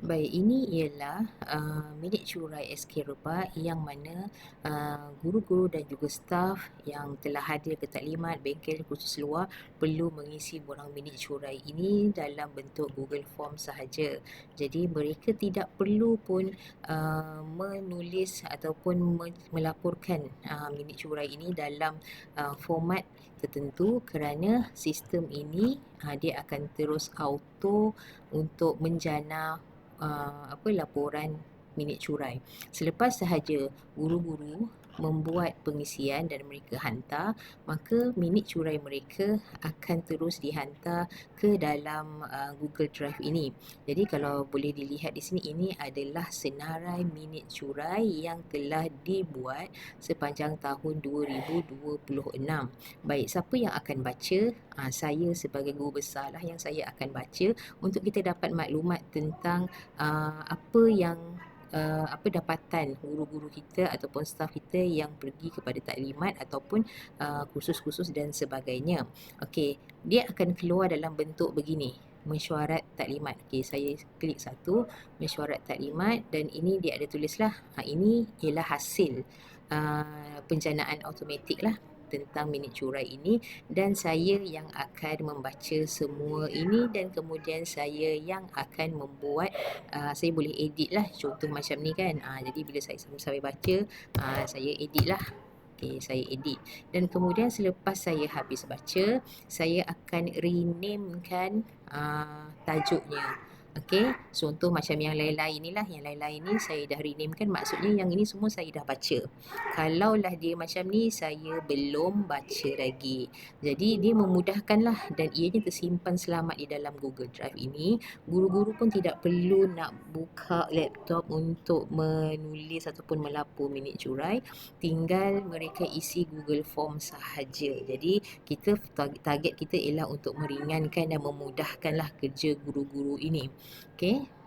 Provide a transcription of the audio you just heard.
Baik, ini ialah minit curai SK Rebak yang mana guru-guru dan juga staf yang telah hadir ke taklimat bengkel khusus luar perlu mengisi borang minit curai ini dalam bentuk Google Form sahaja. Jadi mereka tidak perlu pun menulis ataupun melaporkan minit curai ini dalam format tertentu, kerana sistem ini dia akan terus auto untuk menjana laporan minit curai. Selepas sahaja guru-guru membuat pengisian dan mereka hantar, maka minit curai mereka akan terus dihantar ke dalam Google Drive ini. Jadi kalau boleh dilihat di sini, ini adalah senarai minit curai yang telah dibuat sepanjang tahun 2026. Baik, siapa yang akan baca? Saya sebagai guru besar lah yang saya akan baca untuk kita dapat maklumat tentang apa dapatan guru-guru kita ataupun staf kita yang pergi kepada taklimat ataupun kursus-kursus dan sebagainya. Okey, dia akan keluar dalam bentuk begini, mesyuarat taklimat. Okey, saya klik satu, mesyuarat taklimat, dan ini dia ada tulislah, ini ialah hasil penjanaan automatik lah tentang minit curai ini, dan saya yang akan membaca semua ini, dan kemudian saya yang akan membuat, saya boleh edit lah, contoh macam ni kan. Jadi bila saya sambil baca, saya edit lah. Okay, saya edit, dan kemudian selepas saya habis baca, saya akan renamekan tajuknya. Okey, contoh macam yang lain-lain ni lah, yang lain-lain ni saya dah renamekan, maksudnya yang ini semua saya dah baca. Kalaulah dia macam ni, saya belum baca lagi. Jadi dia memudahkanlah, dan ianya tersimpan selamat di dalam Google Drive ini. Guru-guru pun tidak perlu nak buka laptop untuk menulis ataupun melapor minit curai. Tinggal mereka isi Google Form sahaja. Jadi kita target kita ialah untuk meringankan dan memudahkanlah kerja guru-guru ini. Okey.